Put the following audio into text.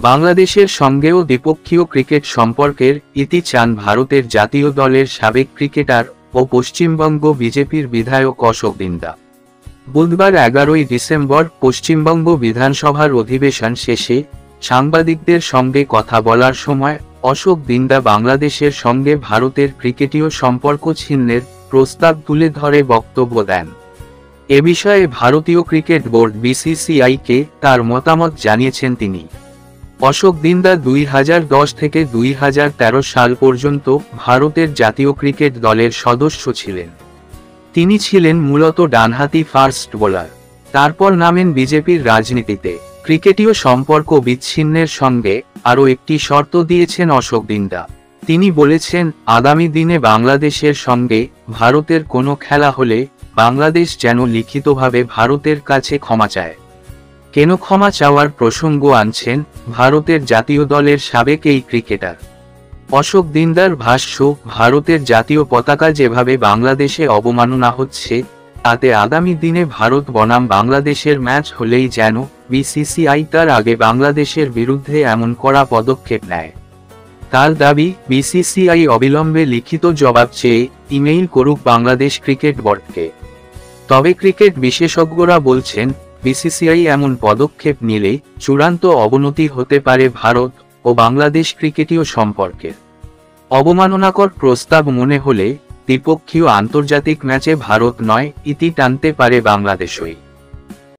বাংলাদেশের সঙ্গেও দ্বিপক্ষীয় ক্রিকেট সম্পর্কের ইতি চান ভারতের জাতীয় দলের সাবেক ক্রিকেটার ও পশ্চিমবঙ্গ বিজেপির বিধায়ক অশোক দিন্দা। বুধবার 11ই ডিসেম্বর পশ্চিমবঙ্গ বিধানসভার অধিবেশন শেষে সাংবাদিকদের সঙ্গে কথা বলার সময় অশোক দিন্দা বাংলাদেশের সঙ্গে ভারতের ক্রিকেটীয় সম্পর্ক ছিন্নের প্রস্তাব তুলে ধরে বক্তব্য দেন। এ বিষয়ে ভারতীয় ক্রিকেট বোর্ড বিসিসিআইকে তার মতামত জানিয়েছেন তিনি। অশোক দিন্দা 2010 থেকে 2013 সাল পর্যন্ত ভারতের জাতীয় ক্রিকেট দলের সদস্য ছিলেন। তিনি ছিলেন মূলত ডানহাতি ফাস্ট বোলার। তারপর নামেন বিজেপির রাজনীতিতে। ক্রিকেটীয় সম্পর্ক বিচ্ছিন্নের সঙ্গে আরও একটি শর্ত দিয়েছেন অশোক দিন্দা। তিনি বলেছেন, আগামী দিনে বাংলাদেশের সঙ্গে ভারতের কোনো খেলা হলে বাংলাদেশ যেন লিখিতভাবে ভারতের কাছে ক্ষমা চায়। কেন ক্ষমা চাওয়ার প্রসঙ্গ আনছেন ভারতের জাতীয় দলের সাবেক এই ক্রিকেটার? অশোক দিন্দার ভাষ্য, ভারতের জাতীয় পতাকা যেভাবে বাংলাদেশে অবমাননা হচ্ছে, তাতে আগামী দিনে ভারত বনাম বাংলাদেশের ম্যাচ হলেই যেন বিসিসিআই তার আগে বাংলাদেশের বিরুদ্ধে এমন কড়া পদক্ষেপ নেয়। তার দাবি, বিসিসিআই অবিলম্বে লিখিত জবাব চেয়ে ইমেইল করুক বাংলাদেশ ক্রিকেট বোর্ডকে। তবে ক্রিকেট বিশেষজ্ঞরা বলছেন, বিসিসিআই এমন পদক্ষেপ নিলে চূড়ান্ত অবনতি হতে পারে ভারত ও বাংলাদেশ ক্রিকেটীয় সম্পর্কের। অবমাননাকর প্রস্তাব মনে হলে দ্বিপক্ষীয় আন্তর্জাতিক ম্যাচে ভারত নয়, ইতি টানতে পারে বাংলাদেশই।